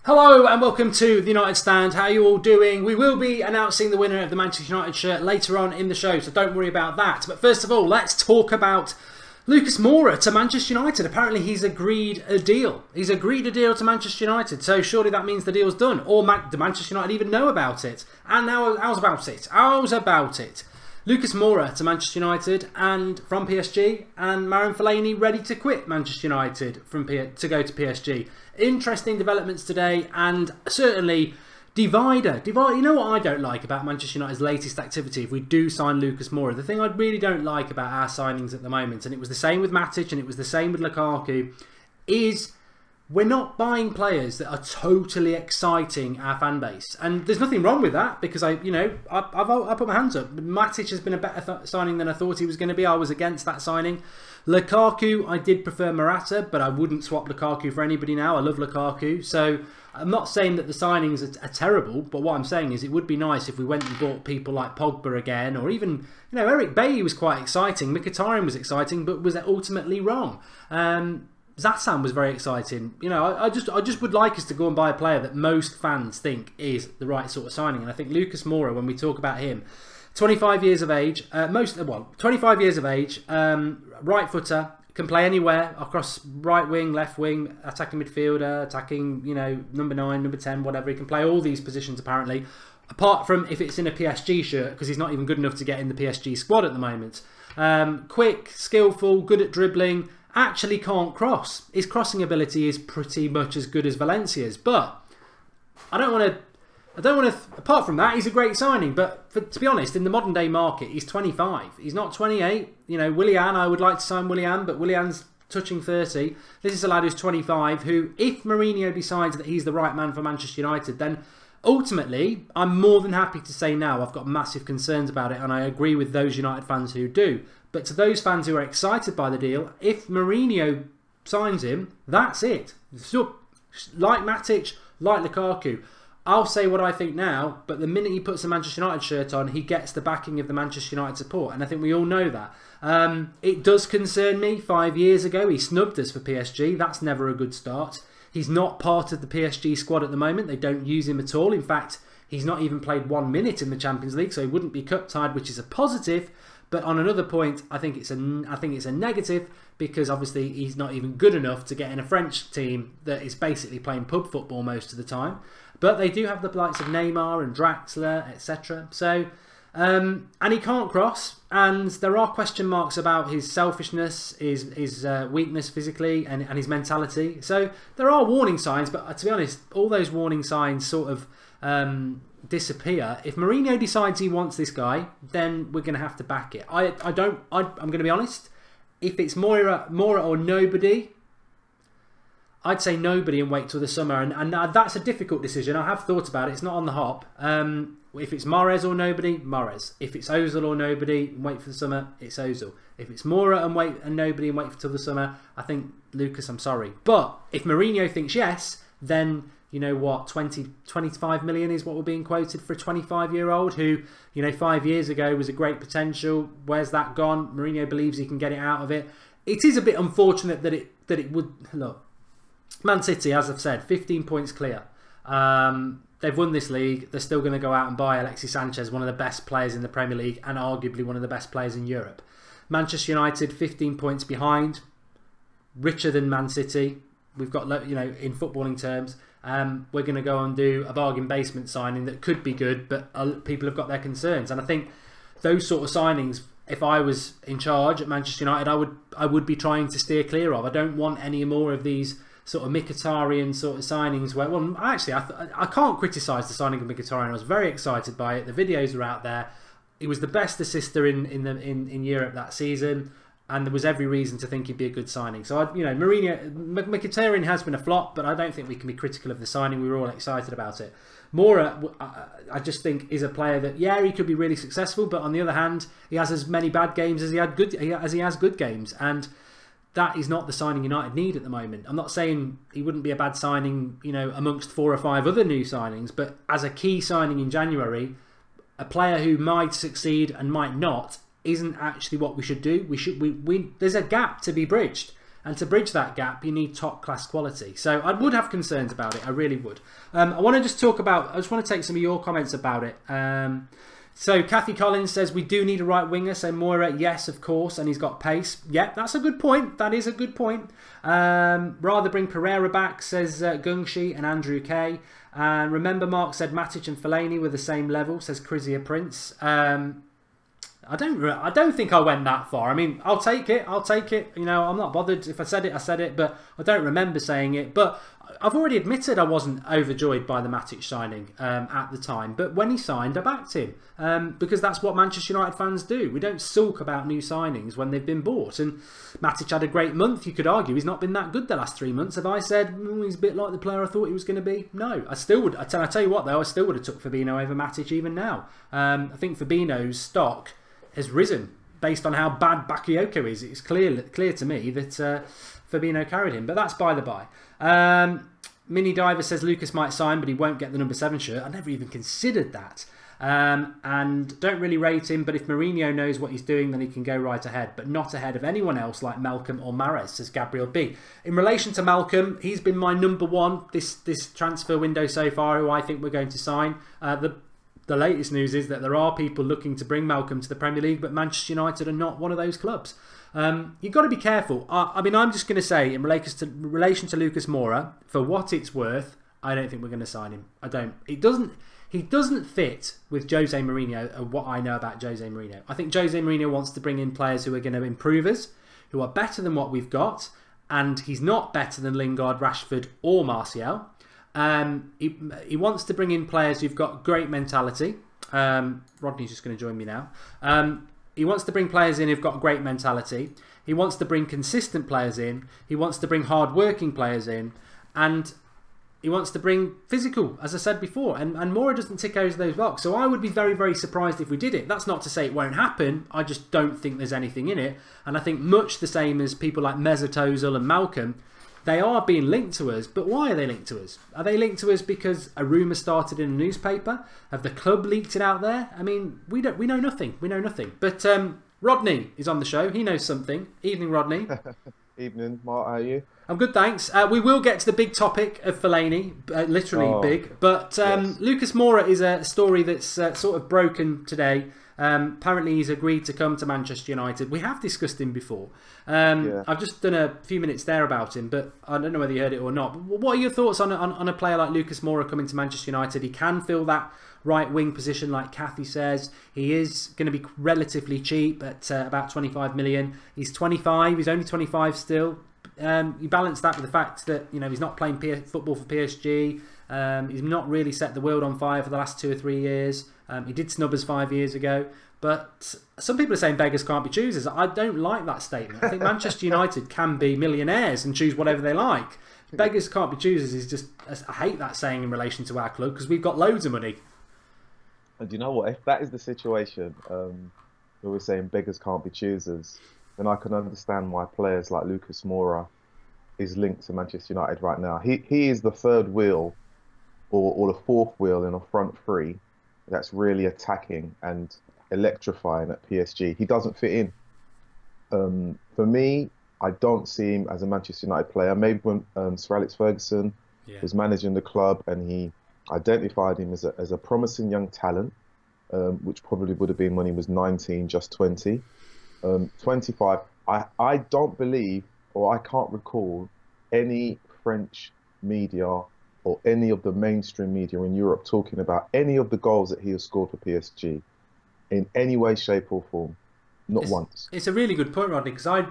Hello and welcome to the United Stand. How are you all doing? We will be announcing the winner of the Manchester United shirt later on in the show, so don't worry about that. But first of all, let's talk about Lucas Moura to Manchester United. Apparently he's agreed a deal. He's agreed a deal to Manchester United, so surely that means the deal's done. Or do Manchester United even know about it? And now, how's about it? Lucas Moura to Manchester United and from PSG, and Marouane Fellaini ready to quit Manchester United to go to PSG. Interesting developments today, and certainly divider. You know what I don't like about Manchester United's latest activity if we do sign Lucas Moura? The thing I really don't like about our signings at the moment, and it was the same with Matic and it was the same with Lukaku, is we're not buying players that are totally exciting our fan base. And there's nothing wrong with that, because I put my hands up. Matic has been a better signing than I thought he was going to be. I was against that signing. Lukaku, I did prefer Morata, but I wouldn't swap Lukaku for anybody now. I love Lukaku. So I'm not saying that the signings are terrible, but what I'm saying is it would be nice if we went and bought people like Pogba again, or even, you know, Eric Bailly was quite exciting. Mkhitaryan was exciting, but was ultimately wrong. Zlatan was very exciting. You know, I just would like us to go and buy a player that most fans think is the right sort of signing. And I think Lucas Moura, when we talk about him, 25 years of age, 25 years of age, right footer, can play anywhere across right wing, left wing, attacking midfielder, attacking, you know, number 9, number 10, whatever. He can play all these positions apparently, apart from if it's in a PSG shirt, because he's not even good enough to get in the PSG squad at the moment. Quick, skillful, good at dribbling. Actually can't cross. His crossing ability is pretty much as good as Valencia's, but I don't want to. Apart from that, he's a great signing. But to be honest, in the modern day market, he's 25. He's not 28. You know, Willian, I would like to sign Willian, but Willian's touching 30. This is a lad who's 25. Who, if Mourinho decides that he's the right man for Manchester United, then ultimately, I'm more than happy to say now I've got massive concerns about it, and I agree with those United fans who do. But to those fans who are excited by the deal, if Mourinho signs him, that's it. So, like Matic, like Lukaku, I'll say what I think now, but the minute he puts a Manchester United shirt on, he gets the backing of the Manchester United support, and I think we all know that. It does concern me. 5 years ago, he snubbed us for PSG. That's never a good start. He's not part of the PSG squad at the moment. They don't use him at all. In fact, he's not even played 1 minute in the Champions League, so he wouldn't be cup tied, which is a positive. But on another point, I think it's a negative, because obviously he's not even good enough to get in a French team that is basically playing pub football most of the time. But they do have the likes of Neymar and Draxler, etc. So, and he can't cross, and there are question marks about his selfishness, his weakness physically, and his mentality. So there are warning signs, but to be honest, all those warning signs sort of disappear. If Mourinho decides he wants this guy, then we're going to have to back it. I'm going to be honest. If it's Moura or nobody, I'd say nobody and wait till the summer. And that's a difficult decision. I have thought about it. It's not on the hop. If it's Mahrez or nobody, Mahrez. If it's Ozil or nobody, wait for the summer, it's Ozil. If it's Moura and nobody and wait till the summer, I think Lucas, I'm sorry. But if Mourinho thinks yes, then you know what, 25 million is what we're being quoted for a 25-year-old who, you know, 5 years ago was a great potential. Where's that gone? Mourinho believes he can get it out of it. It is a bit unfortunate that it would look. Man City, as I've said, 15 points clear. They've won this league. They're still going to go out and buy Alexis Sanchez, one of the best players in the Premier League and arguably one of the best players in Europe. Manchester United, 15 points behind, richer than Man City. We've got, you know, in footballing terms. We're going to go and do a bargain basement signing that could be good, but people have got their concerns. And I think those sort of signings, if I was in charge at Manchester United, I would be trying to steer clear of. I don't want any more of these sort of Mkhitaryan sort of signings where, well, actually, I can't criticise the signing of Mkhitaryan. I was very excited by it. The videos are out there. He was the best assister in Europe that season, and there was every reason to think he'd be a good signing. So, you know, Mkhitaryan has been a flop, but I don't think we can be critical of the signing. We were all excited about it. Moura, I just think, is a player that, yeah, he could be really successful, but on the other hand, he has as many bad games as he has good games, and that is not the signing United need at the moment. I'm not saying he wouldn't be a bad signing, you know, amongst 4 or 5 other new signings, but as a key signing in January, a player who might succeed and might not isn't actually what we should do. There's a gap to be bridged. And to bridge that gap, you need top-class quality. So I would have concerns about it. I really would. I want to just talk about... I just want to take some of your comments about it. So Kathy Collins says, we do need a right winger. So Moura, yes, of course. And he's got pace. Yeah, that's a good point. That is a good point. Rather bring Pereira back, says Gungshi and Andrew K. And remember, Mark said Matic and Fellaini were the same level, says Crizia Prince. I don't think I went that far. I mean, I'll take it. I'll take it. You know, I'm not bothered. If I said it, I said it. But I don't remember saying it. But I've already admitted I wasn't overjoyed by the Matic signing at the time. But when he signed, I backed him. Because that's what Manchester United fans do. We don't sulk about new signings when they've been bought. And Matic had a great month. You could argue he's not been that good the last 3 months. Have I said he's a bit like the player I thought he was going to be? No. I still would. I tell you what, though. I still would have took Fabinho over Matic even now. I think Fabinho's stock has risen based on how bad Bakayoko is. It's clear to me that Fabinho carried him, but that's by the by. Mini Diver says Lucas might sign, but he won't get the number 7 shirt. I never even considered that. And don't really rate him, but if Mourinho knows what he's doing, then he can go right ahead, but not ahead of anyone else like Malcolm or Mahrez, says Gabriel B. In relation to Malcolm, he's been my number 1 this transfer window so far, who I think we're going to sign. The latest news is that there are people looking to bring Malcolm to the Premier League, but Manchester United are not one of those clubs. You've got to be careful. I mean, I'm just going to say, in relation to Lucas Moura, for what it's worth, I don't think we're going to sign him. I don't. He doesn't fit with Jose Mourinho and what I know about Jose Mourinho. I think Jose Mourinho wants to bring in players who are going to improve us, who are better than what we've got, and he's not better than Lingard, Rashford or Martial. He wants to bring in players who've got great mentality. Rodney's just going to join me now. He wants to bring players in who've got great mentality. He wants to bring consistent players in. He wants to bring hard-working players in. And he wants to bring physical, as I said before. And Moura doesn't tick those boxes. So I would be very, very surprised if we did it. That's not to say it won't happen. I just don't think there's anything in it. And I think much the same as people like Mesut Ozil and Malcolm, they are being linked to us, but why are they linked to us? Are they linked to us because a rumour started in a newspaper? Have the club leaked it out there? I mean, we know nothing. We know nothing. But Rodney is on the show. He knows something. Evening, Rodney. Evening, Mark. How are you? I'm good, thanks. We will get to the big topic of Fellaini, literally big. But yes. Lucas Moura is a story that's sort of broken today. Apparently he's agreed to come to Manchester United. We have discussed him before. I've just done a few minutes there about him, but I don't know whether you heard it or not. But what are your thoughts on a player like Lucas Moura coming to Manchester United? He can fill that right wing position like Kathy says. He is going to be relatively cheap at about 25 million. He's 25. He's only 25 still. You balance that with the fact that he's not playing football for PSG. He's not really set the world on fire for the last 2 or 3 years. He did snub us 5 years ago. But some people are saying beggars can't be choosers. I don't like that statement. I think Manchester United can be millionaires and choose whatever they like. Beggars can't be choosers is just... I hate that saying in relation to our club because we've got loads of money. And you know what? If that is the situation, we were saying beggars can't be choosers, then I can understand why players like Lucas Moura is linked to Manchester United right now. He is the third wheel or the fourth wheel in a front three that's really attacking and electrifying at PSG. He doesn't fit in. For me, I don't see him as a Manchester United player. Maybe when Sir Alex Ferguson was managing the club and he identified him as a promising young talent, which probably would have been when he was 19, just 20. 25, I don't believe, or I can't recall any French media or any of the mainstream media in Europe talking about any of the goals that he has scored for PSG in any way, shape or form. Not once. It's a really good point, Rodney, because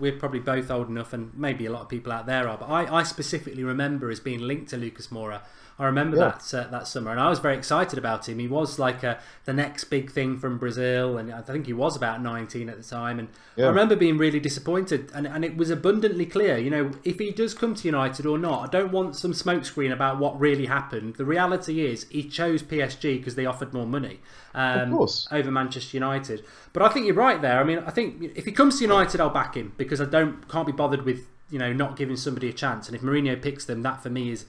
we're probably both old enough, and maybe a lot of people out there are, but I specifically remember as being linked to Lucas Moura. I remember that summer, and I was very excited about him. He was like the next big thing from Brazil, and I think he was about 19 at the time. And I remember being really disappointed, and it was abundantly clear, if he does come to United or not. I don't want some smokescreen about what really happened. The reality is he chose PSG because they offered more money over Manchester United. But I think you're right there. I mean, I think if he comes to United, I'll back him because I can't be bothered with not giving somebody a chance. And if Mourinho picks them, that for me is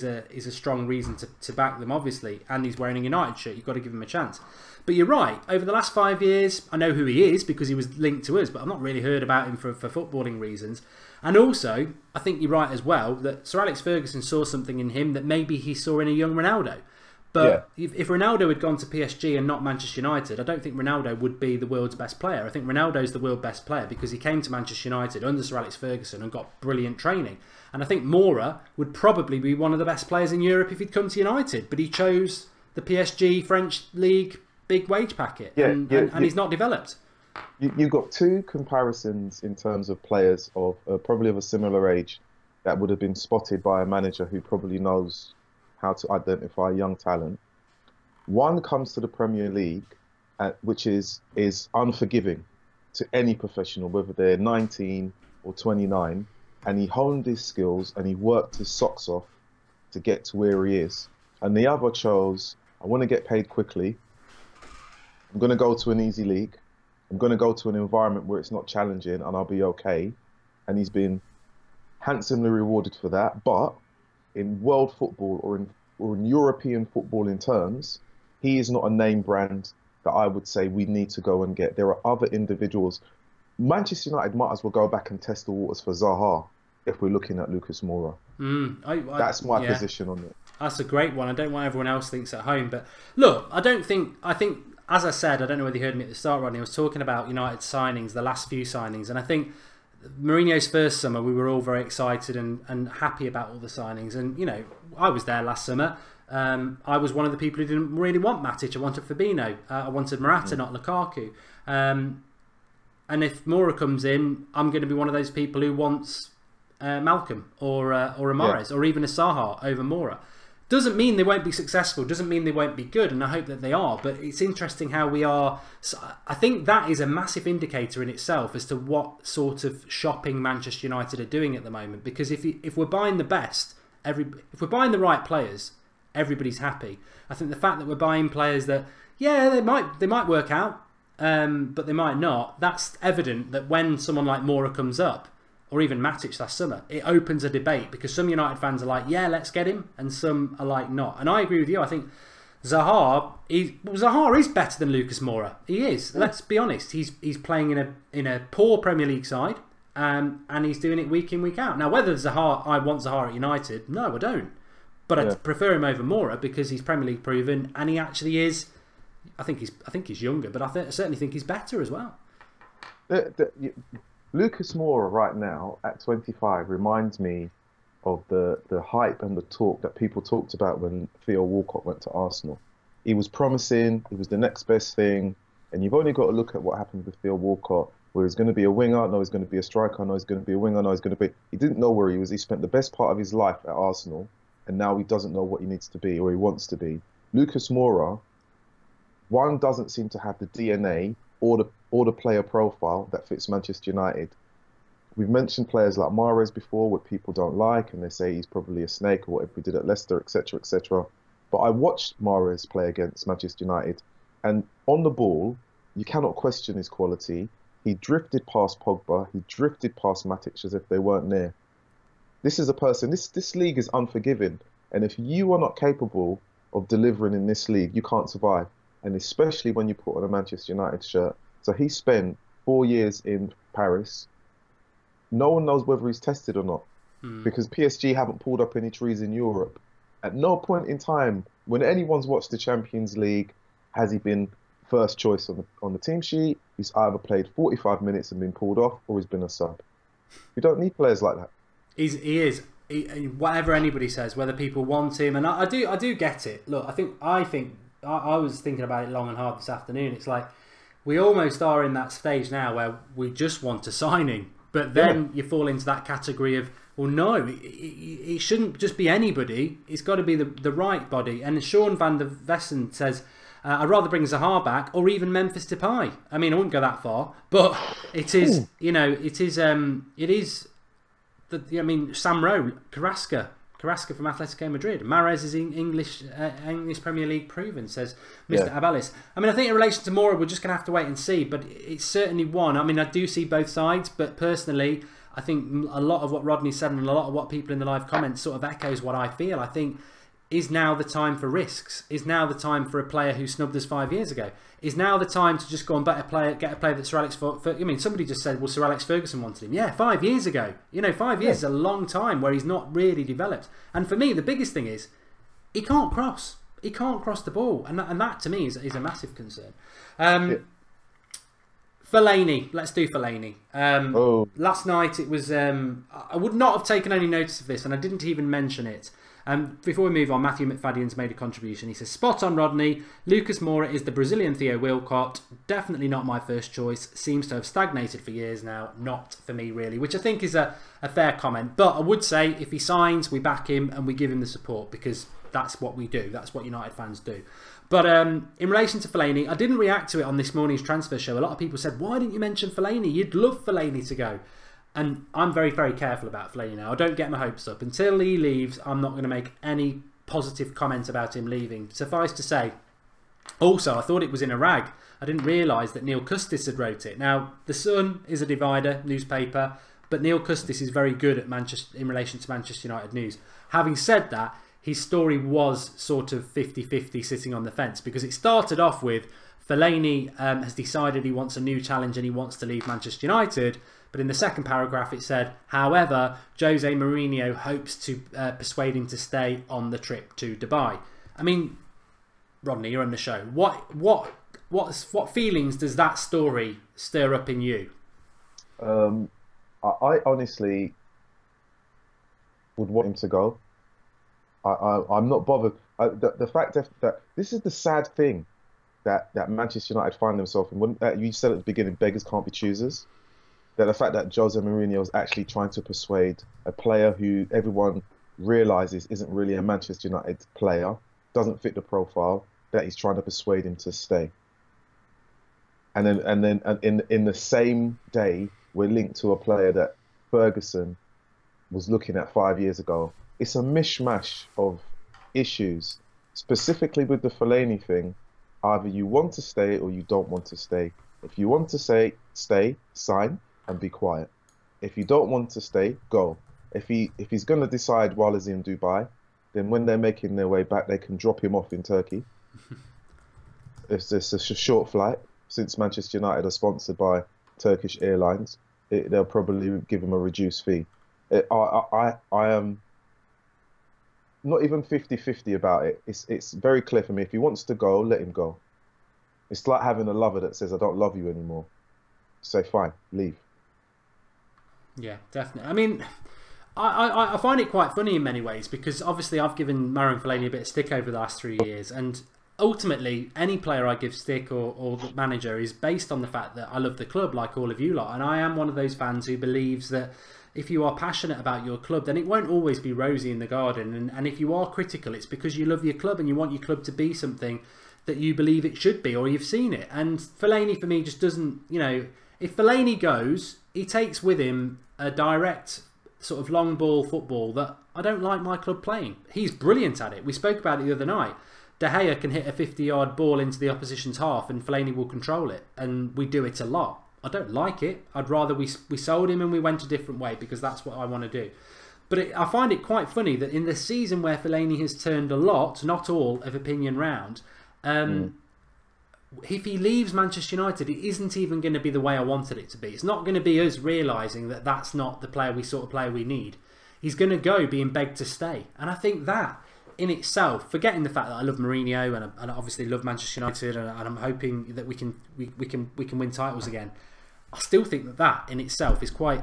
a strong reason to back them, obviously. And he's wearing a United shirt. You've got to give him a chance. But you're right. Over the last 5 years, I know who he is because he was linked to us, but I've not really heard about him for footballing reasons. And also, I think you're right as well, that Sir Alex Ferguson saw something in him that maybe he saw in a young Ronaldo. But if Ronaldo had gone to PSG and not Manchester United, I don't think Ronaldo would be the world's best player. I think Ronaldo's the world's best player because he came to Manchester United under Sir Alex Ferguson and got brilliant training. And I think Moura would probably be one of the best players in Europe if he'd come to United. But he chose the PSG French League big wage packet, and he's not developed. You've got two comparisons in terms of players of probably of a similar age that would have been spotted by a manager who probably knows how to identify young talent. One comes to the Premier League, which is unforgiving to any professional, whether they're 19 or 29, and he honed his skills and he worked his socks off to get to where he is. And the other chose, I want to get paid quickly, I'm going to go to an easy league, I'm going to go to an environment where it's not challenging and I'll be okay. And he's been handsomely rewarded for that. But in world football or in European football in terms, he is not a name brand that I would say we need to go and get. There are other individuals. Manchester United might as well go back and test the waters for Zaha if we're looking at Lucas Moura. That's my position on it. That's a great one. I don't want everyone else thinks at home. But look, I think, as I said, I don't know whether you heard me at the start, Rodney, I was talking about United signings, the last few signings, and I think Mourinho's first summer, we were all very excited and happy about all the signings. And, I was there last summer. I was one of the people who didn't really want Matic. I wanted Fabinho. I wanted Morata, not Lukaku. And if Moura comes in, I'm going to be one of those people who wants Malcolm or Amares or even a Zaha over Moura. Doesn't mean they won't be successful, doesn't mean they won't be good, and I hope that they are, but it's interesting how we are. I think that is a massive indicator in itself as to what sort of shopping Manchester United are doing at the moment, because if we're buying the best, if we're buying the right players, everybody's happy. I think the fact that we're buying players that, they might work out, but they might not, that's evident that when someone like Moura comes up, or even Matic last summer, it opens a debate because some United fans are like, yeah, let's get him, and some are like, not. And I agree with you. I think Zaha is better than Lucas Moura. He is. Let's be honest. He's playing in a poor Premier League side, and he's doing it week in, week out. Now, whether I want Zaha at United, no, I don't. But I prefer him over Moura because he's Premier League proven, and he actually is. I think he's younger, but I certainly think he's better as well. Lucas Moura right now at 25 reminds me of the hype and the talk that people talked about when Theo Walcott went to Arsenal. He was promising, he was the next best thing, and you've only got to look at what happened with Theo Walcott, where he's going to be a winger, no, he's going to be a striker, no, he's going to be a winger, no, he's going to be... He didn't know where he was. He spent the best part of his life at Arsenal, and now he doesn't know what he needs to be or he wants to be. Lucas Moura, one, doesn't seem to have the DNA or the player profile that fits Manchester United. We've mentioned players like Mahrez before, what people don't like, and they say he's probably a snake or whatever we did at Leicester, etc., etc. But I watched Mahrez play against Manchester United, and on the ball, you cannot question his quality. He drifted past Pogba, he drifted past Matic as if they weren't near. This is a person, this league is unforgiving, and if you are not capable of delivering in this league, you can't survive, and especially when you put on a Manchester United shirt. So he spent 4 years in Paris. No one knows whether he's tested or not, because PSG haven't pulled up any trees in Europe. At no point in time, when anyone's watched the Champions League, has he been first choice on the team sheet. He's either played 45 minutes and been pulled off, or he's been a sub. We don't need players like that. He is. Whatever anybody says, whether people want him, and I do get it. Look, I was thinking about it long and hard this afternoon. It's like we almost are in that stage now where we just want a signing. But then you fall into that category of, well, no, it shouldn't just be anybody. It's got to be the right body. And Sean van der Vessen says, I'd rather bring Zaha back or even Memphis Depay. I mean, I wouldn't go that far, but it is, Sam Rowe, Carrasco from Atletico Madrid. Mahrez is English Premier League proven, says Mr. Abalis. I mean, I think in relation to Moura, we're just going to have to wait and see, but it's certainly one. I mean, I do see both sides, but personally, I think a lot of what Rodney said and a lot of what people in the live comments sort of echoes what I feel. I think is now the time for risks? Is now the time for a player who snubbed us 5 years ago? Is now the time to just go and get a player that Sir Alex Ferguson... I mean, somebody just said, well, Sir Alex Ferguson wanted him. Yeah, 5 years ago. You know, 5 years is a long time where he's not really developed. And for me, the biggest thing is he can't cross. He can't cross the ball. And that to me, is a massive concern. Fellaini. Let's do Fellaini. Last night it was... I would not have taken any notice of this, and I didn't even mention it. Before we move on, Matthew McFadden's made a contribution. He says, spot on, Rodney. Lucas Moura is the Brazilian Theo Walcott. Definitely not my first choice. Seems to have stagnated for years now. Not for me, really. Which I think is a fair comment. But I would say, if he signs, we back him and we give him the support, because that's what we do. That's what United fans do. But in relation to Fellaini, I didn't react to it on this morning's transfer show. A lot of people said, why didn't you mention Fellaini? You'd love Fellaini to go. And I'm very, very careful about Fellaini now. I don't get my hopes up. Until he leaves, I'm not going to make any positive comment about him leaving. Suffice to say, also, I thought it was in a rag. I didn't realise that Neil Custis had wrote it. Now, The Sun is a divider newspaper, but Neil Custis is very good at Manchester in relation to Manchester United news. Having said that, his story was sort of 50-50 sitting on the fence, because it started off with Fellaini has decided he wants a new challenge and he wants to leave Manchester United. But in the second paragraph it said, however, Jose Mourinho hopes to persuade him to stay on the trip to Dubai. I mean, Rodney, you're on the show. What feelings does that story stir up in you? I honestly would want him to go. I'm not bothered. The fact that this is the sad thing that Manchester United find themselves in. When, you said at the beginning, beggars can't be choosers. That the fact that Jose Mourinho is actually trying to persuade a player who everyone realises isn't really a Manchester United player, doesn't fit the profile, that he's trying to persuade him to stay. And then in the same day, we're linked to a player that Ferguson was looking at 5 years ago. It's a mishmash of issues, specifically with the Fellaini thing. Either you want to stay or you don't want to stay. If you want to stay, sign and be quiet. If you don't want to stay, go. If he's going to decide while he's in Dubai, then when they're making their way back, they can drop him off in Turkey. It's a short flight. Since Manchester United are sponsored by Turkish Airlines, they'll probably give him a reduced fee. I am not even 50-50 about it. It's very clear for me. If he wants to go, let him go. It's like having a lover that says, I don't love you anymore. Say, fine, leave. Yeah, definitely. I mean, I find it quite funny in many ways, because obviously I've given Marouane Fellaini a bit of stick over the last 3 years, and ultimately any player I give stick or the manager is based on the fact that I love the club, like all of you lot, and I am one of those fans who believes that if you are passionate about your club, then it won't always be rosy in the garden, and if you are critical, it's because you love your club and you want your club to be something that you believe it should be, or you've seen it. And Fellaini for me just doesn't, you know, if Fellaini goes, he takes with him a direct sort of long ball football that I don't like my club playing. He's brilliant at it. We spoke about it the other night. De Gea can hit a 50-yard ball into the opposition's half and Fellaini will control it, and we do it a lot. I don't like it. I'd rather we sold him and we went a different way, because that's what I want to do. But I find it quite funny that in the season where Fellaini has turned a lot, not all, of opinion round, if he leaves Manchester United, it isn't even going to be the way I wanted it to be. It's not going to be us realising that that's not the player we need. He's going to go being begged to stay. And I think that in itself, forgetting the fact that I love Mourinho and I obviously love Manchester United, and I'm hoping that we can win titles again, I still think that in itself is quite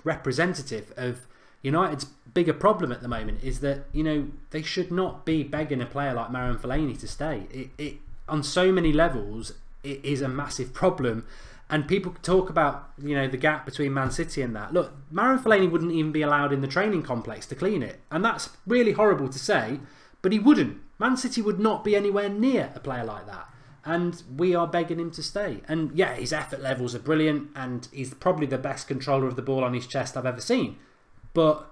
representative of United's bigger problem at the moment, is that, you know, they should not be begging a player like Marouane Fellaini to stay. It on so many levels, it is a massive problem. And people talk about, you know, the gap between Man City and that. Look, Marouane Fellaini wouldn't even be allowed in the training complex to clean it. And that's really horrible to say, but he wouldn't. Man City would not be anywhere near a player like that. And we are begging him to stay. And yeah, his effort levels are brilliant, and he's probably the best controller of the ball on his chest I've ever seen. But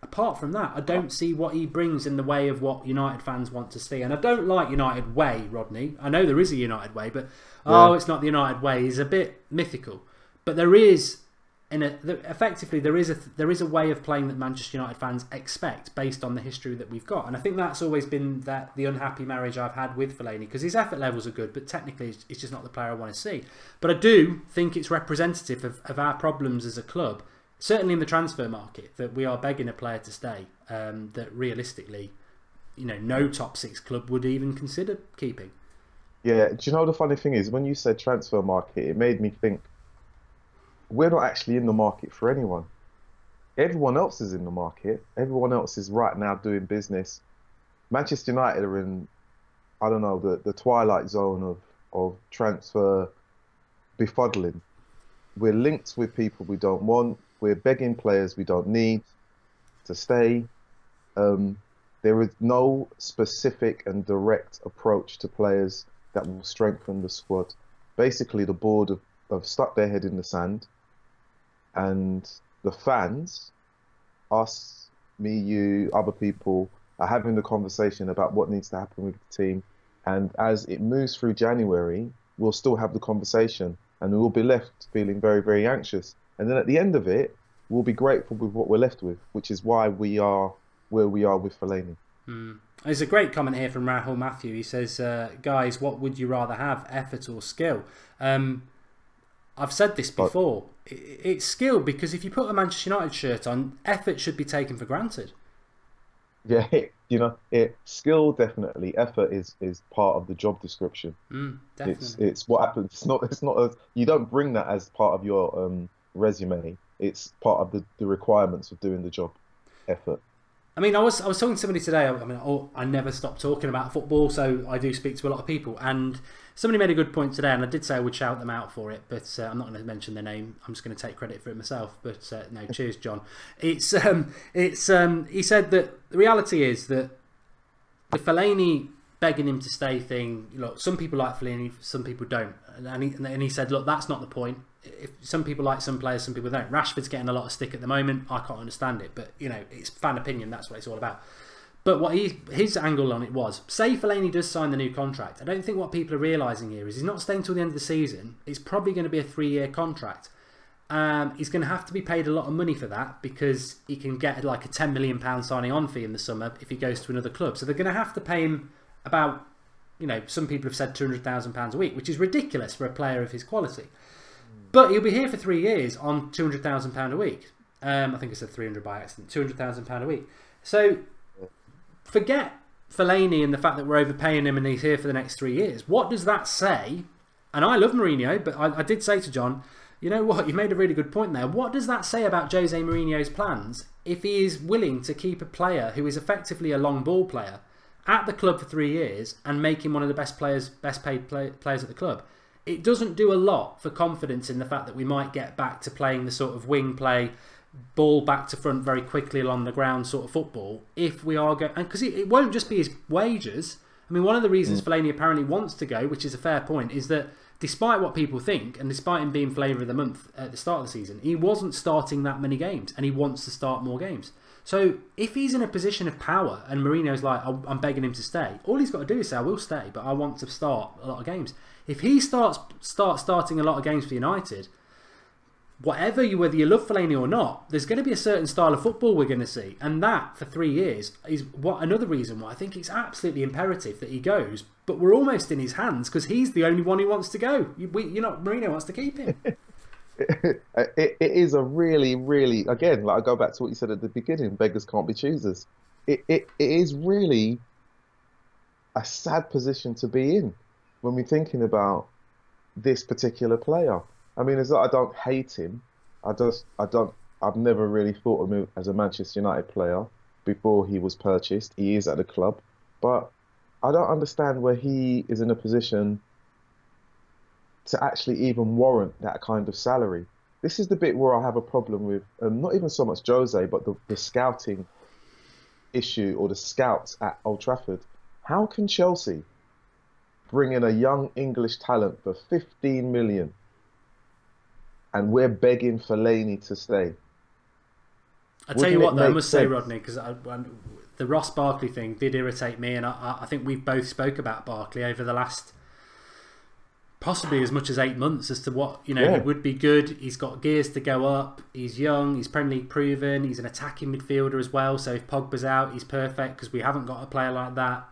apart from that, I don't see what he brings in the way of what United fans want to see. And I don't like United way, Rodney. I know there is a United way, but oh, it's not the United way. He's a bit mythical. But there is effectively there is a way of playing that Manchester United fans expect based on the history that we've got, and I think that's always been the unhappy marriage I've had with Fellaini, because his effort levels are good, but technically it's just not the player I want to see. But I do think it's representative of our problems as a club, certainly in the transfer market, that we are begging a player to stay, that realistically, no top 6 club would even consider keeping. Yeah, do you know the funny thing is, when you said transfer market, it made me think, we're not actually in the market for anyone. Everyone else is in the market. Everyone else is right now doing business. Manchester United are in, I don't know, the twilight zone of transfer befuddling. We're linked with people we don't want. We're begging players we don't need to stay. There is no specific and direct approach to players that will strengthen the squad. Basically, the board have stuck their head in the sand. And the fans, us, me, you, other people, are having the conversation about what needs to happen with the team. And as it moves through January, we'll still have the conversation, and we'll be left feeling very, very anxious. And then at the end of it, we'll be grateful with what we're left with, which is why we are where we are with Fellaini. There's a great comment here from Rahul Matthew. He says, guys, what would you rather have, effort or skill? I've said this before. It's skill, because if you put a Manchester United shirt on, effort should be taken for granted. Yeah, skill definitely. Effort is part of the job description. Definitely. It's what happens. It's not you don't bring that as part of your resume. It's part of the requirements of doing the job. Effort. I mean, I was talking to somebody today. I never stop talking about football, so I do speak to a lot of people. And somebody made a good point today, and I did say I would shout them out for it, but I'm not going to mention their name. I'm just going to take credit for it myself. But no, cheers, John. He said that the reality is that the Fellaini begging him to stay thing. Look, some people like Fellaini, some people don't, and he said, look, that's not the point. If some people like some players, some people don't. Rashford's getting a lot of stick at the moment. I can't understand it, but it's fan opinion. That's what it's all about. But what his angle on it was, say Fellaini does sign the new contract. I don't think what people are realising here is he's not staying till the end of the season. It's probably going to be a 3-year contract. He's going to have to be paid a lot of money for that, because he can get like a £10 million signing on fee in the summer if he goes to another club. So they're going to have to pay him about, some people have said £200,000 a week, which is ridiculous for a player of his quality. But he'll be here for 3 years on £200,000 a week. I think I said 300 by accident. £200,000 a week. So forget Fellaini and the fact that we're overpaying him and he's here for the next 3 years. What does that say? And I love Mourinho, but I did say to John, you know what? You made a really good point there. What does that say about Jose Mourinho's plans if he is willing to keep a player who is effectively a long ball player at the club for 3 years and make him one of the best paid players at the club? It doesn't do a lot for confidence in the fact that we might get back to playing the sort of wing play, ball back to front very quickly along the ground sort of football, if we are going, because it won't just be his wages. I mean, one of the reasons Fellaini apparently wants to go, which is a fair point, is that despite what people think, and despite him being flavour of the month at the start of the season, he wasn't starting that many games, and he wants to start more games. So if he's in a position of power and Mourinho's like, I'm begging him to stay, all he's got to do is say, I will stay, but I want to start a lot of games. If he starts starting a lot of games for United, whether you love Fellaini or not, there's going to be a certain style of football we're going to see. And that, for 3 years, is another reason why I think it's absolutely imperative that he goes. But we're almost in his hands, because he's the only one who wants to go. Mourinho wants to keep him. It is a really, really, again, like I go back to what you said at the beginning, beggars can't be choosers. It is really a sad position to be in when we're thinking about this particular player. I mean, I don't hate him. I've never really thought of him as a Manchester United player before he was purchased. He is at the club, but I don't understand where he is in a position to actually even warrant that kind of salary. This is the bit where I have a problem with, not even so much Jose, but the scouting issue, or the scouts at Old Trafford. How can Chelsea bring in a young English talent for 15 million and we're begging Fellaini to stay? I tell you what, though, I must say, Rodney, because the Ross Barkley thing did irritate me, and I think we've both spoke about Barkley over the last possibly as much as 8 months as to what, you know, he would be good. He's got gears to go up. He's young. He's Premier League proven. He's an attacking midfielder as well. So if Pogba's out, he's perfect because we haven't got a player like that.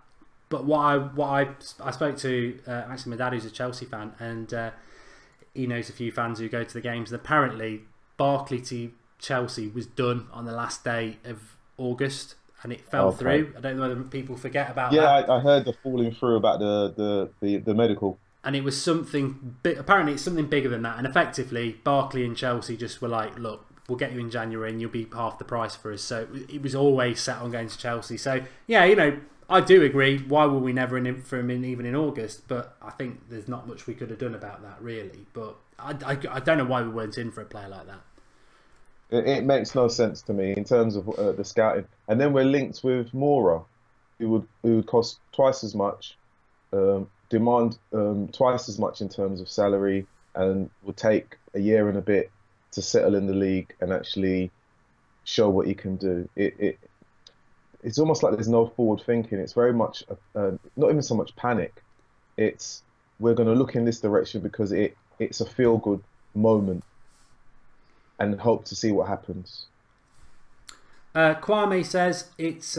But I spoke to actually my dad, who's a Chelsea fan, and he knows a few fans who go to the games. And apparently, Barkley to Chelsea was done on the last day of August, and it fell through. I don't know whether people forget about that. Yeah, I heard the falling through about the medical. And it was something big. Apparently, it's something bigger than that. And effectively, Barkley and Chelsea just were like, "Look, we'll get you in January, and you'll be half the price for us." So it was always set on going to Chelsea. So yeah, you know, I do agree. Why were we never in for him even in August? But I think there's not much we could have done about that, really. But I don't know why we weren't in for a player like that. It makes no sense to me in terms of the scouting. And then we're linked with Moura, who would cost twice as much. Demand twice as much in terms of salary, and will take a year and a bit to settle in the league and actually show what he can do. It's almost like there's no forward thinking. It's very much not even so much panic. It's we're going to look in this direction because it's a feel good moment and hope to see what happens. Kwame says it's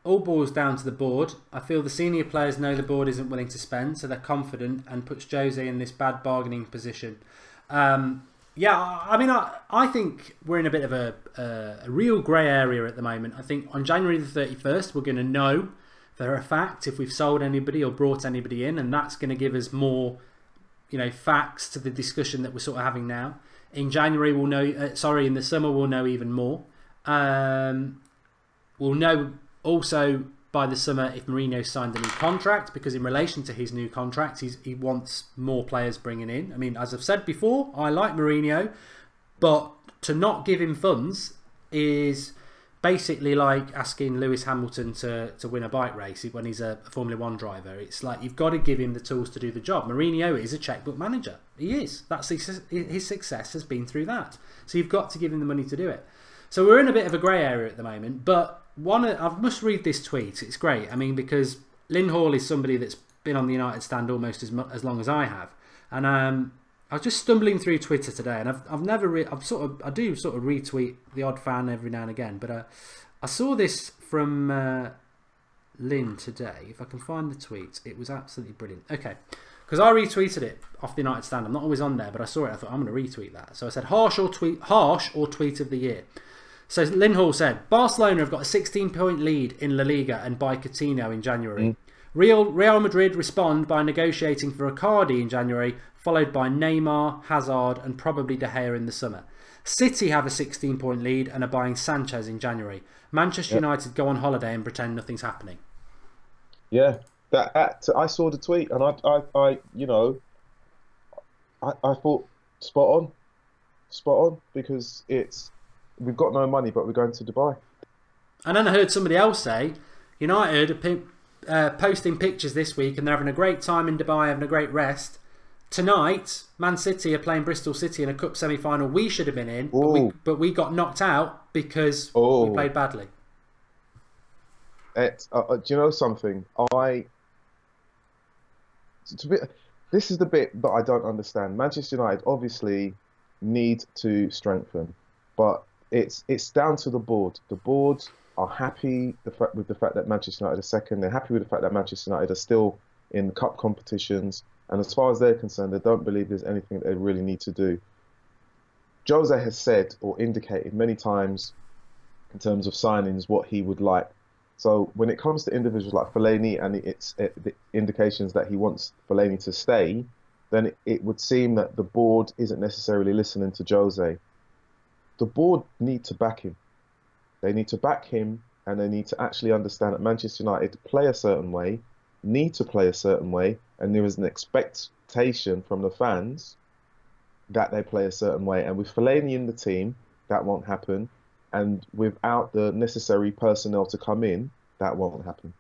all boils down to the board. I feel the senior players know the board isn't willing to spend, so they're confident and puts Jose in this bad bargaining position. Yeah, I mean, I think we're in a bit of a real grey area at the moment. I think on January the 31st, we're going to know for a fact if we've sold anybody or brought anybody in, and that's going to give us more, you know, facts to the discussion that we're sort of having now. In January, we'll know. In the summer, we'll know even more. We'll know also by the summer if Mourinho signed a new contract, because in relation to his new contract, he wants more players bringing in. I mean, as I've said before, I like Mourinho, but to not give him funds is basically like asking Lewis Hamilton to win a bike race when he's a Formula 1 driver. It's like you've got to give him the tools to do the job. Mourinho is a checkbook manager. He is. That's his success has been through that. So you've got to give him the money to do it. So we're in a bit of a grey area at the moment, but I must read this tweet. It's great. I mean, because Lynn Hall is somebody that's been on the United stand almost as long as I have, and I was just stumbling through Twitter today, and I do sort of retweet the odd fan every now and again, but I saw this from Lynn today. If I can find the tweet, it was absolutely brilliant. Okay, because I retweeted it off the United stand. I'm not always on there, but I saw it. I thought I'm going to retweet that. So I said harsh or tweet of the year. So Lynn Hall said, Barcelona have got a 16-point lead in La Liga and buy Coutinho in January. Real Madrid respond by negotiating for Icardi in January, followed by Neymar, Hazard and probably De Gea in the summer. City have a 16-point lead and are buying Sanchez in January. Manchester United go on holiday and pretend nothing's happening. Yeah, I saw the tweet and I thought spot on, because we've got no money, but we're going to Dubai. And then I heard somebody else say, United are posting pictures this week and they're having a great time in Dubai, having a great rest. Tonight, Man City are playing Bristol City in a cup semi-final we should have been in, but we got knocked out because we played badly. Do you know something? This is the bit that I don't understand. Manchester United obviously need to strengthen, but it's down to the board. The board are happy with the fact that Manchester United are second. They're happy with the fact that Manchester United are still in cup competitions. And as far as they're concerned, they don't believe there's anything that they really need to do. Jose has said or indicated many times in terms of signings what he would like. So when it comes to individuals like Fellaini and the indications that he wants Fellaini to stay, then it would seem that the board isn't necessarily listening to Jose. The board need to back him. They need to back him, and they need to actually understand that Manchester United play a certain way, need to play a certain way, and there is an expectation from the fans that they play a certain way. And with Fellaini in the team, that won't happen. And without the necessary personnel to come in, that won't happen.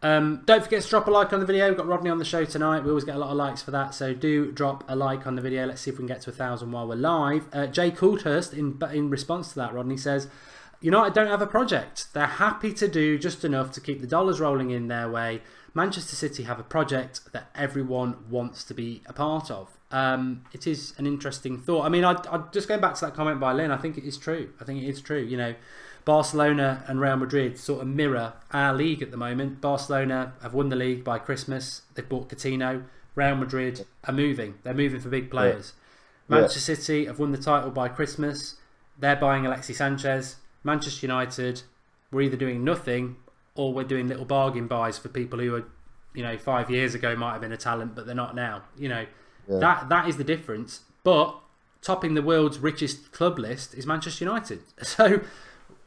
Don't forget to drop a like on the video. We've got Rodney on the show tonight. We always get a lot of likes for that, so do drop a like on the video. Let's see if we can get to 1,000 while we're live. Jay Coulthurst, in response to that, Rodney says, United don't have a project. They're happy to do just enough to keep the dollars rolling in their way. Manchester City have a project that everyone wants to be a part of. It is an interesting thought. I mean, I just going back to that comment by Lynn, I think it is true. I think it is true. You know, Barcelona and Real Madrid sort of mirror our league at the moment. Barcelona have won the league by Christmas. They've bought Coutinho. Real Madrid are moving. They're moving for big players. Manchester City have won the title by Christmas. They're buying Alexis Sanchez. Manchester United, we're either doing nothing or we're doing little bargain buys for people who are, you know, 5 years ago might have been a talent, but they're not now. You know, that is the difference. But topping the world's richest club list is Manchester United. So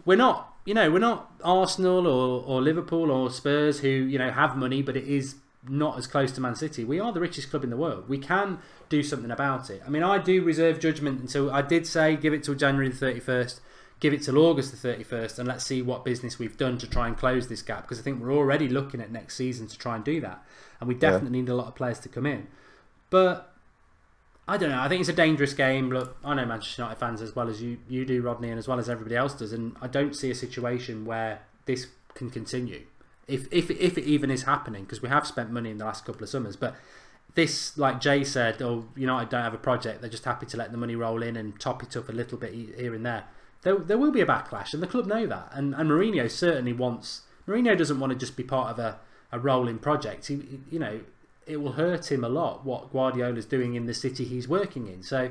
we're not, you know, we're not Arsenal or Liverpool or Spurs who, you know, have money, but it is not as close to Man City. We are the richest club in the world. We can do something about it. I mean, I do reserve judgment until, I did say give it till January the 31st. Give it till August the 31st and let's see what business we've done to try and close this gap, because I think we're already looking at next season to try and do that, and we definitely need a lot of players to come in. But I don't know, I think it's a dangerous game. Look, I know Manchester United fans as well as you do, Rodney, and as well as everybody else does, and I don't see a situation where this can continue if it even is happening, because we have spent money in the last couple of summers. But this, like Jay said, United don't have a project, they're just happy to let the money roll in and top it up a little bit here and there. There will be a backlash, and the club know that. And Mourinho certainly wants. Mourinho doesn't want to just be part of a rolling project. You know, it will hurt him a lot what Guardiola's doing in the city he's working in. So,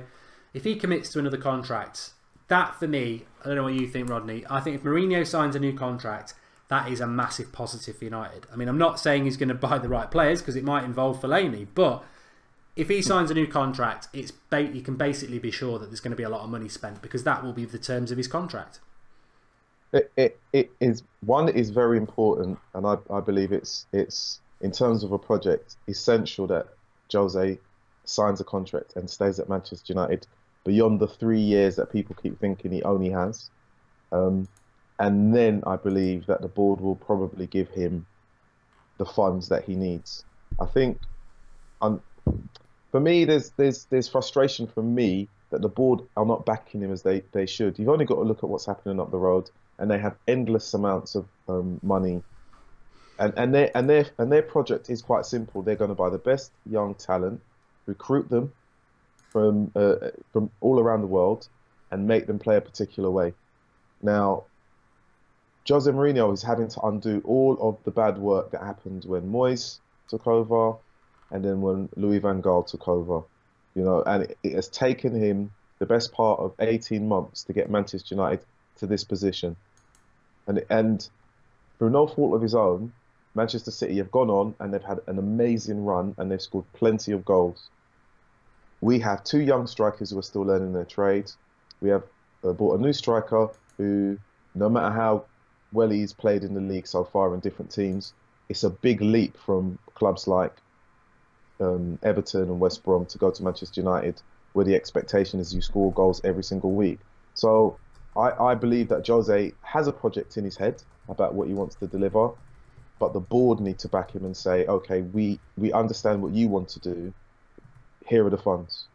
if he commits to another contract, that for me, I don't know what you think, Rodney. I think if Mourinho signs a new contract, that is a massive positive for United. I mean, I'm not saying he's going to buy the right players because it might involve Fellaini, but if he signs a new contract, you can basically be sure that there's going to be a lot of money spent, because that will be the terms of his contract. It is one. It is very important, and I believe it's in terms of a project essential that Jose signs a contract and stays at Manchester United beyond the 3 years that people keep thinking he only has. And then I believe that the board will probably give him the funds that he needs. I think, for me, there's frustration from me that the board are not backing him as they should. You've only got to look at what's happening up the road, and they have endless amounts of money, and their project is quite simple. They're going to buy the best young talent, recruit them from all around the world, and make them play a particular way. Now, Jose Mourinho is having to undo all of the bad work that happened when Moyes took over, and then when Louis van Gaal took over, you know, and it has taken him the best part of 18 months to get Manchester United to this position. And through no fault of his own, Manchester City have gone on and they've had an amazing run and they've scored plenty of goals. We have two young strikers who are still learning their trade. We have bought a new striker who, no matter how well he's played in the league so far in different teams, it's a big leap from clubs like Everton and West Brom to go to Manchester United, where the expectation is you score goals every single week. So I believe that Jose has a project in his head about what he wants to deliver, but the board need to back him and say, okay, we understand what you want to do. Here are the funds.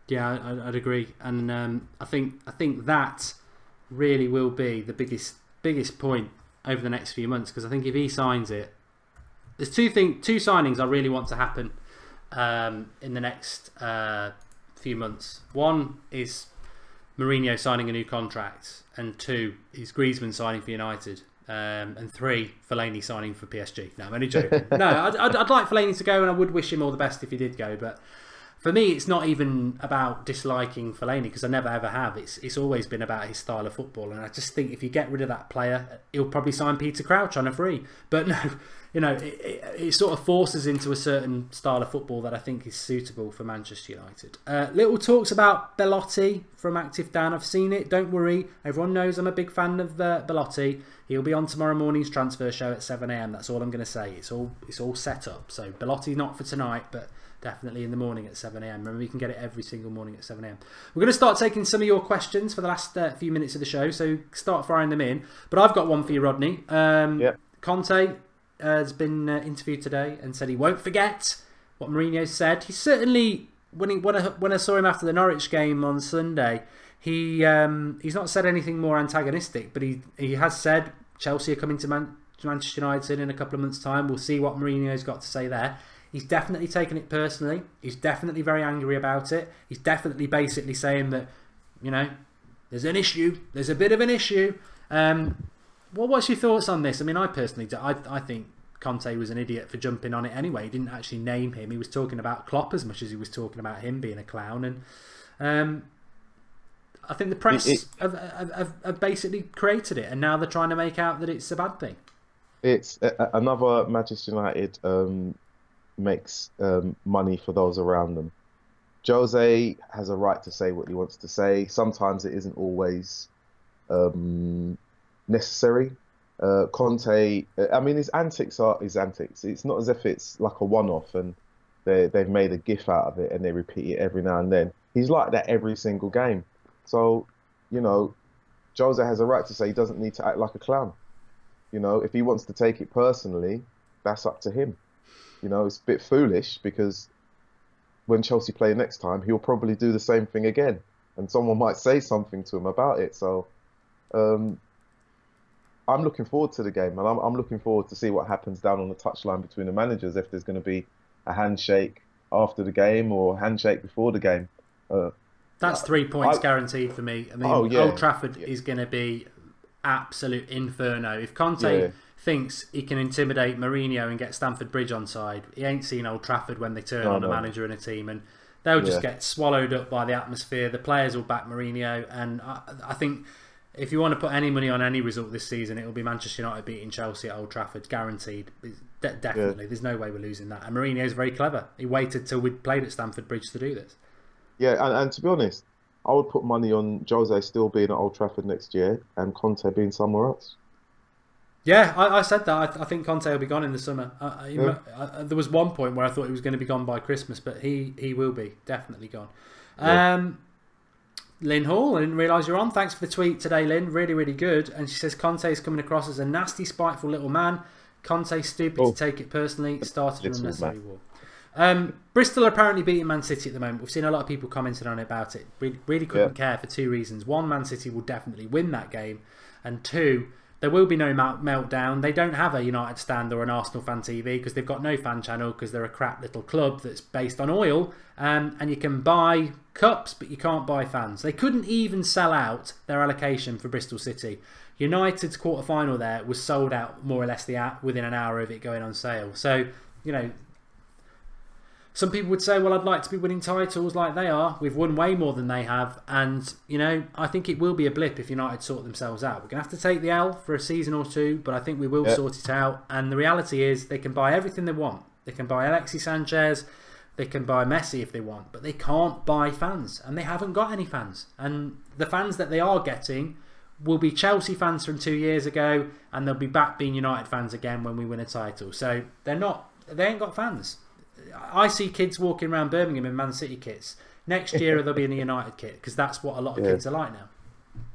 Yeah, I'd agree, and I think that really will be the biggest point over the next few months, because I think if he signs it, there's two signings I really want to happen in the next few months. One is Mourinho signing a new contract, and two is Griezmann signing for United, and three, Fellaini signing for PSG. No, I'm only joking. No, I'd like Fellaini to go, and I would wish him all the best if he did go, but for me, it's not even about disliking Fellaini, because I never ever have. It's always been about his style of football, and I just think if you get rid of that player, he'll probably sign Peter Crouch on a free. But no, you know, it sort of forces into a certain style of football that I think is suitable for Manchester United. Little talks about Belotti from Active Dan. I've seen it. Don't worry. Everyone knows I'm a big fan of Belotti. He'll be on tomorrow morning's transfer show at 7 AM. That's all I'm going to say. It's all set up. So Belotti not for tonight, but definitely in the morning at 7 AM. Remember, you can get it every single morning at 7 AM. We're going to start taking some of your questions for the last few minutes of the show, so start firing them in. But I've got one for you, Rodney. Conte has been interviewed today and said he won't forget what Mourinho said. He certainly, when I saw him after the Norwich game on Sunday, he's not said anything more antagonistic, but he has said Chelsea are coming to Manchester United in a couple of months' time. We'll see what Mourinho's got to say there. He's definitely taken it personally. He's definitely very angry about it. He's definitely basically saying that, you know, there's an issue. There's a bit of an issue. Well, what's your thoughts on this? I mean, I personally, I think Conte was an idiot for jumping on it anyway. He didn't actually name him. He was talking about Klopp as much as he was talking about him being a clown. And I think the press have basically created it, and now they're trying to make out that it's a bad thing. It's another Manchester United makes money for those around them. Jose has a right to say what he wants to say. Sometimes it isn't always necessary. Conte, I mean, his antics are his antics. It's not as if it's like a one-off and they've made a gif out of it and they repeat it every now and then. He's like that every single game. So, you know, Jose has a right to say he doesn't need to act like a clown. You know, if he wants to take it personally, that's up to him. You know, it's a bit foolish because when Chelsea play next time, he'll probably do the same thing again. And someone might say something to him about it. So I'm looking forward to the game. And I'm looking forward to see what happens down on the touchline between the managers, if there's going to be a handshake after the game or a handshake before the game. That's 3 points guaranteed for me. I mean, Old Trafford is going to be absolute inferno. If Conte thinks he can intimidate Mourinho and get Stamford Bridge on side, he ain't seen Old Trafford when they turn on a manager and a team, and they'll just get swallowed up by the atmosphere. The players will back Mourinho, and I think if you want to put any money on any result this season, it will be Manchester United beating Chelsea at Old Trafford, guaranteed. Definitely, there's no way we're losing that. And Mourinho's very clever. He waited till we'd played at Stamford Bridge to do this. Yeah, and to be honest, I would put money on Jose still being at Old Trafford next year and Conte being somewhere else. Yeah, I said that. I think Conte will be gone in the summer. There was one point where I thought he was going to be gone by Christmas, but he will be definitely gone. Lynn Hall, I didn't realise you're on. Thanks for the tweet today, Lynn. Really, really good. And she says Conte is coming across as a nasty, spiteful little man. Conte stupid to take it personally. Started an unnecessary war. Bristol are apparently beating Man City at the moment. We've seen a lot of people commenting on it about it. Really couldn't care for two reasons. One, Man City will definitely win that game. And two, there will be no meltdown. They don't have a United stand or an Arsenal fan TV because they've got no fan channel because they're a crap little club that's based on oil. And you can buy cups, but you can't buy fans. They couldn't even sell out their allocation for Bristol City. United's quarter-final there was sold out more or less within an hour of it going on sale. So, you know, some people would say, well, I'd like to be winning titles like they are. We've won way more than they have. And, you know, I think it will be a blip if United sort themselves out. We're going to have to take the L for a season or two, but I think we will sort it out. And the reality is they can buy everything they want. They can buy Alexis Sanchez. They can buy Messi if they want. But they can't buy fans. And they haven't got any fans. And the fans that they are getting will be Chelsea fans from 2 years ago. And they'll be back being United fans again when we win a title. So they ain't got fans. I see kids walking around Birmingham in Man City kits. Next year they'll be in a United kit because that's what a lot of kids are like now.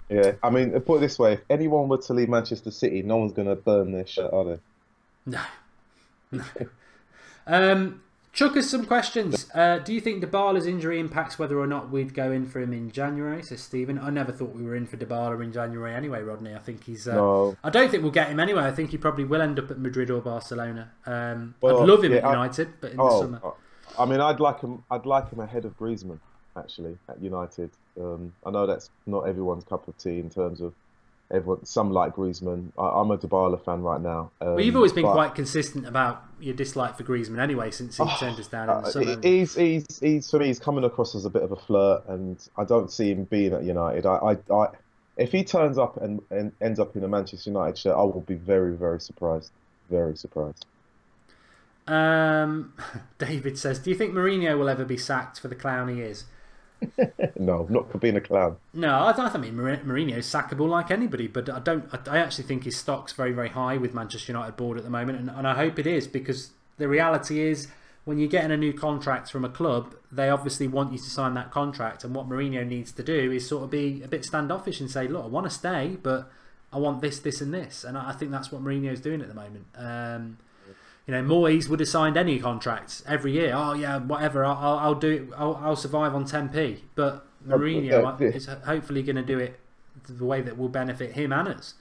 Yeah, I mean, put it this way: if anyone were to leave Manchester City, no one's going to burn their shirt, are they? No. Chuck us some questions. Do you think Dybala's injury impacts whether or not we'd go in for him in January? Says Stephen. I never thought we were in for Dybala in January anyway, Rodney. I think he's. No. I don't think we'll get him anyway. I think he probably will end up at Madrid or Barcelona. I'd love him at United, but in the summer. I mean, I'd like him ahead of Griezmann actually at United. I know that's not everyone's cup of tea in terms of. Some like Griezmann. I'm a Dybala fan right now. Well, you've always been quite consistent about your dislike for Griezmann anyway, since he turned us down in the summer. He's for me, he's coming across as a bit of a flirt, and I don't see him being at United. If he turns up and ends up in a Manchester United shirt, I will be very, very surprised. Very surprised. David says, "Do you think Mourinho will ever be sacked for the clown he is?" No, not for being a clown. No, I mean Mourinho's sackable like anybody, but I actually think his stock's very, very high with Manchester United board at the moment, and I hope it is, because the reality is when you're getting a new contract from a club, they obviously want you to sign that contract, and what Mourinho needs to do is sort of be a bit standoffish and say, look, I want to stay, but I want this, this and this, and I think that's what Mourinho's doing at the moment. You know, Moyes would have signed any contracts every year. Oh yeah, whatever. I'll do it. I'll survive on 10p. But Mourinho is hopefully going to do it the way that will benefit him and us.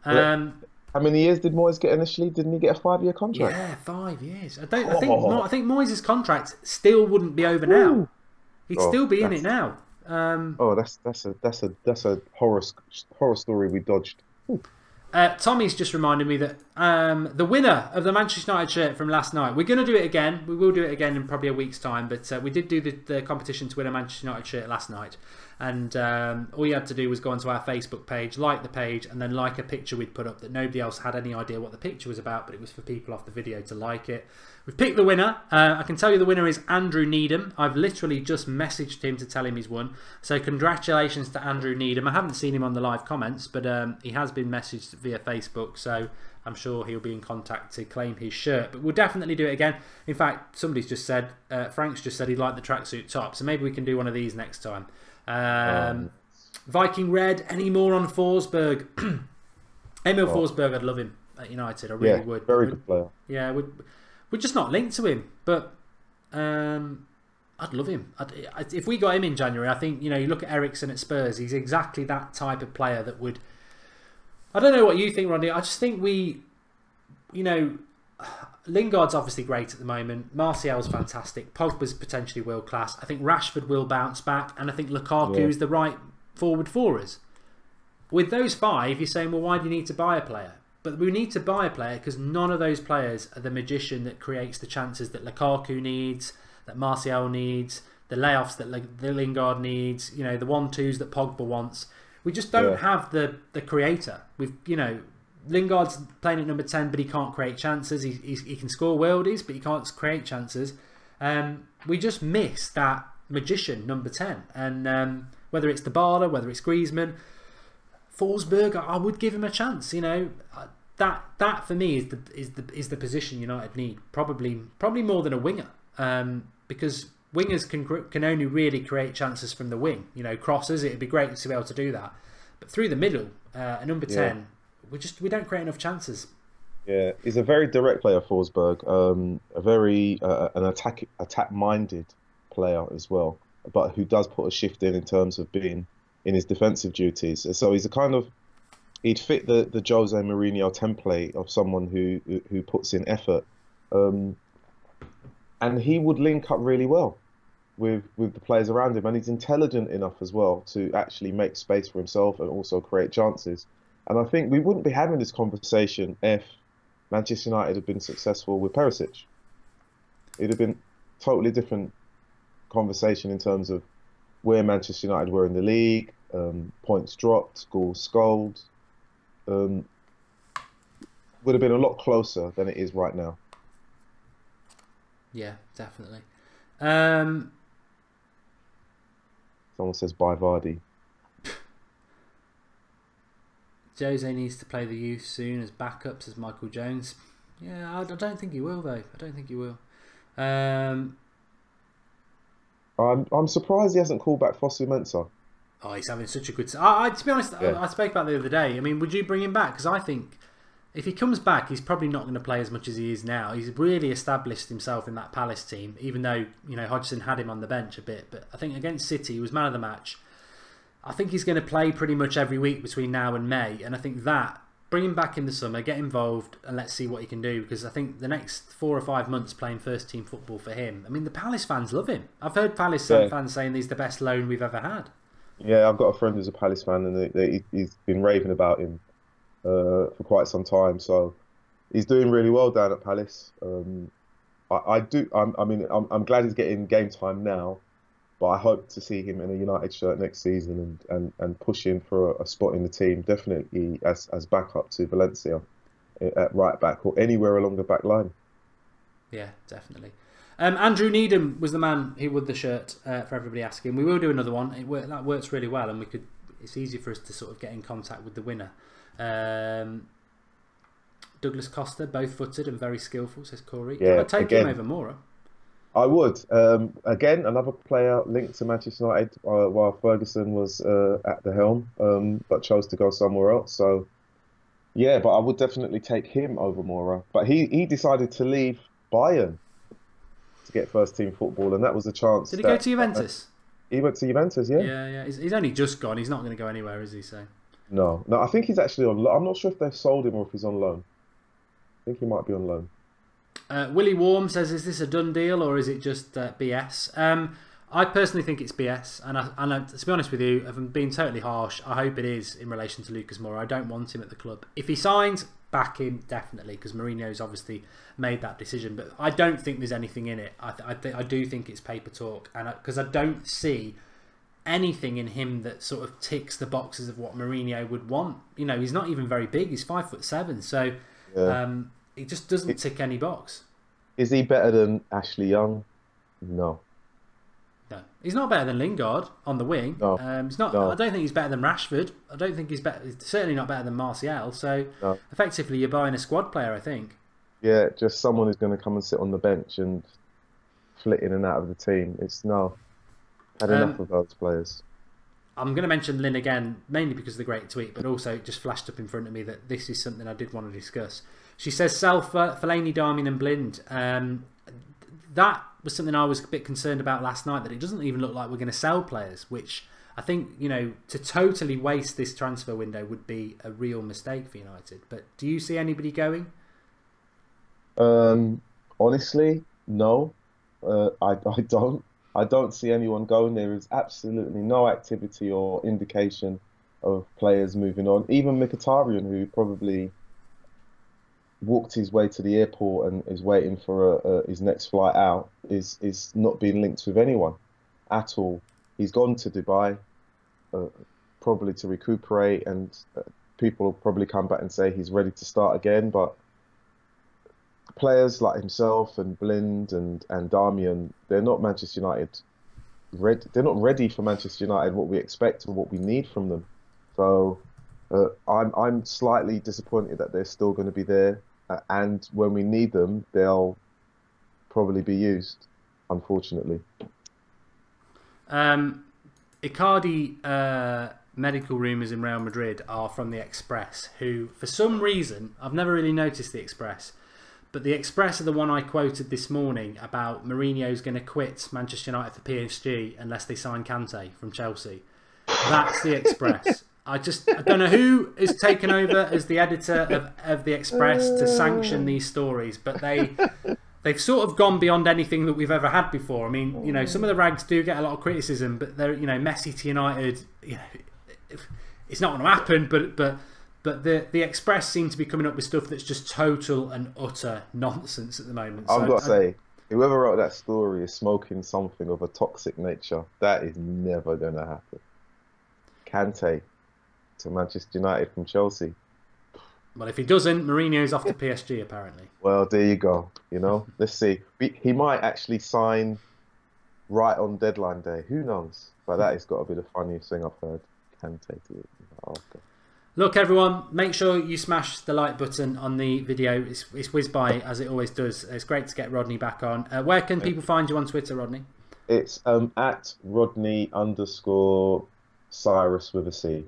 How many years did Moyes get initially? Didn't he get a 5-year contract? Yeah, 5 years. I think Moyes' contract still wouldn't be over now. He'd still be in it now. That's a horror story we dodged. Tommy's just reminded me that the winner of the Manchester United shirt from last night, we're going to do it again. We will do it again in probably a week's time, but we did do the competition to win a Manchester United shirt last night. And all you had to do was go onto our Facebook page, like the page, and then like a picture we'd put up that nobody else had any idea what the picture was about, but it was for people off the video to like it. We've picked the winner. I can tell you the winner is Andrew Needham. I've literally just messaged him to tell him he's won. So congratulations to Andrew Needham. I haven't seen him on the live comments, but he has been messaged via Facebook, so I'm sure he'll be in contact to claim his shirt. But we'll definitely do it again. In fact, somebody's just said, Frank's just said he'd like the tracksuit top, so maybe we can do one of these next time. Viking Red, any more on Forsberg? Emil Forsberg, I'd love him at United. I really would. Very good player. Yeah, we're just not linked to him, but I'd love him. If we got him in January, I think, you look at Eriksen at Spurs, he's exactly that type of player that would... I don't know what you think, Rodney. I just think Lingard's obviously great at the moment. Martial's fantastic. Pogba's potentially world class. I think Rashford will bounce back, and I think Lukaku is the right forward for us. With those 5, you're saying, well, why do you need to buy a player? But we need to buy a player because none of those players are the magician that creates the chances that Lukaku needs, that Martial needs, the layoffs that the Lingard needs, the 1-2s that Pogba wants. We just don't have the creator. Lingard's playing at number 10, but he can't create chances. He can score worldies, but he can't create chances. We just miss that magician number 10. And whether it's Dybala, whether it's Griezmann, Forsberg, I would give him a chance. That for me is the position United need. Probably more than a winger, because wingers can only really create chances from the wing. Crosses. It'd be great to be able to do that, but through the middle, a number 10, we don't create enough chances. Yeah, he's a very direct player, Forsberg. A very an attack-minded player as well, but who does put a shift in terms of being in his defensive duties. So he's he'd fit the Jose Mourinho template of someone who puts in effort, and he would link up really well with the players around him, and he's intelligent enough as well to actually make space for himself and also create chances. And I think we wouldn't be having this conversation if Manchester United had been successful with Perisic. It'd have been a totally different conversation in terms of where Manchester United were in the league, points dropped, goals scored. Would have been a lot closer than it is right now. Yeah, definitely. Someone says buy Vardy. Jose needs to play the youth soon as backups as Michael Jones. Yeah, I don't think he will though. I don't think he will. I'm surprised he hasn't called back Fosu Mensah. Oh, he's having such a good... to be honest, I spoke about it the other day. I mean, would you bring him back? Because I think if he comes back, he's probably not going to play as much as he is now. He's really established himself in that Palace team, even though, Hodgson had him on the bench a bit. But I think against City, he was man of the match. I think he's going to play pretty much every week between now and May. And I think bring him back in the summer, get involved, and let's see what he can do. Because I think the next 4 or 5 months playing first-team football for him, I mean, the Palace fans love him. I've heard Palace fans saying he's the best loan we've ever had. Yeah, I've got a friend who's a Palace fan, and he's been raving about him for quite some time. So he's doing really well down at Palace. I'm glad he's getting game time now, but I hope to see him in a United shirt next season and pushing for a spot in the team, definitely as backup to Valencia at right back or anywhere along the back line. Yeah, definitely. Andrew Needham was the man who won the shirt, for everybody asking. We will do another one. That works really well, and it's easy for us to sort of get in contact with the winner. Douglas Costa, both-footed and very skillful, says Corey. Yeah, I'd take him over Moura. I would. Again, another player linked to Manchester United while Ferguson was at the helm, but chose to go somewhere else. So, yeah, but I would definitely take him over Moura. But he decided to leave Bayern to get first-team football, and that was a chance. Did he go to Juventus? He went to Juventus, yeah. Yeah, yeah. He's only just gone. He's not going to go anywhere, is he? So. No, no, I think he's actually on loan. I'm not sure if they've sold him or if he's on loan. I think he might be on loan. Willie Warm says, "Is this a done deal or is it just BS?" I personally think it's BS, and to be honest with you, if I'm being totally harsh, I hope it is in relation to Lucas Moura. I don't want him at the club. If he signs, back him definitely, because Mourinho's obviously made that decision. But I don't think there's anything in it. I do think it's paper talk, and because I don't see anything in him that sort of ticks the boxes of what Mourinho would want. You know, he's not even very big. He's 5'7", so he just doesn't tick any box. Is he better than Ashley Young? No. No, he's not better than Lingard on the wing. No. He's not. No. I don't think he's better than Rashford. I don't think he's better. He's certainly not better than Martial. So effectively, you're buying a squad player, I think. Yeah, just someone who's going to come and sit on the bench and flit in and out of the team. It's had enough of those players. I'm going to mention Lynn again, mainly because of the great tweet, but also it just flashed up in front of me that this is something I did want to discuss. She says Selfa, Fellaini, Darmian and Blind. That was something I was a bit concerned about last night, that it doesn't even look like we're going to sell players, which I think, you know, to totally waste this transfer window would be a real mistake for United. But do you see anybody going? Honestly, no. I don't. I don't see anyone going. There is absolutely no activity or indication of players moving on. Even Mkhitaryan, who probably walked his way to the airport and is waiting for his next flight out, is not being linked with anyone at all. He's gone to Dubai, probably to recuperate, and people will probably come back and say he's ready to start again. But players like himself and Blind and Darmian, they're not Manchester United ready. They're not ready for Manchester United, what we expect and what we need from them. So I'm slightly disappointed that they're still going to be there, and when we need them, they'll probably be used, unfortunately. Icardi medical rumours in Real Madrid are from the Express, who, for some reason, I've never really noticed the Express, but the Express are the one I quoted this morning about Mourinho's going to quit Manchester United for PSG unless they sign Kante from Chelsea. That's the Express. I don't know who is taken over as the editor of the Express to sanction these stories, but they've sort of gone beyond anything that we've ever had before. I mean, you know, some of the rags do get a lot of criticism, but they're, you know, Messi to United, you know, it's not going to happen. But the Express seem to be coming up with stuff that's just total and utter nonsense at the moment. I've got to say, whoever wrote that story is smoking something of a toxic nature. That is never going to happen. Kante to Manchester United from Chelsea. Well, if he doesn't, Mourinho's off to PSG, apparently. Well, there you go. You know, let's see. He might actually sign right on deadline day. Who knows? But that has got to be the funniest thing I've heard. Kante to it. Okay. Look, everyone, make sure you smash the like button on the video. It's whizzed by, as it always does. It's great to get Rodney back on. Where can people find you on Twitter, Rodney? It's at Rodney_Cyrus with a C.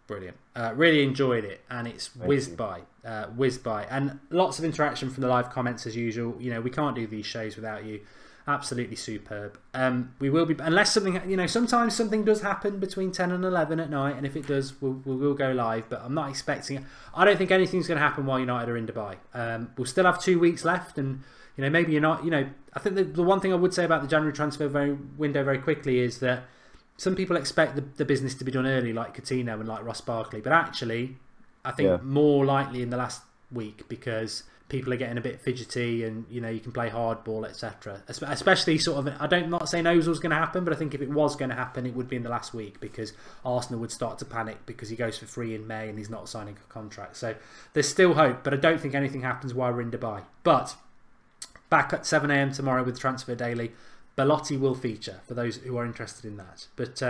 Brilliant. Really enjoyed it, and it's whizzed by. And lots of interaction from the live comments as usual. You know, we can't do these shows without you. Absolutely superb. We will be, unless something, you know, sometimes something does happen between 10 and 11 at night, and if it does, we will go live, but I'm not expecting it. I don't think anything's going to happen while United are in Dubai. We'll still have 2 weeks left, and, you know, maybe you're not, you know, I think the one thing I would say about the January transfer window very quickly is that some people expect the business to be done early, like Coutinho and like Ross Barkley, but actually, I think more likely in the last week, because people are getting a bit fidgety, and, you know, you can play hardball, etc. Especially sort of, I'm not saying Ozil's going to happen, but I think if it was going to happen, it would be in the last week, because Arsenal would start to panic because he goes for free in May and he's not signing a contract. So there's still hope, but I don't think anything happens while we're in Dubai. But back at 7 AM tomorrow with Transfer Daily. Belotti will feature for those who are interested in that. But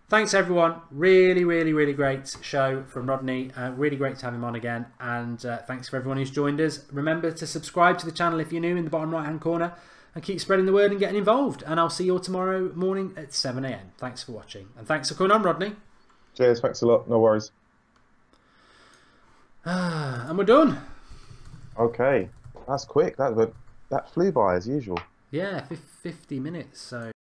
thanks, everyone. Really, really, really great show from Rodney. Really great to have him on again. And thanks for everyone who's joined us. Remember to subscribe to the channel if you're new in the bottom right-hand corner, and keep spreading the word and getting involved. And I'll see you all tomorrow morning at 7 AM. Thanks for watching. And thanks for coming on, Rodney. Cheers. Thanks a lot. No worries. And we're done. Okay. That's quick. That flew by as usual. Yeah, 50 minutes. So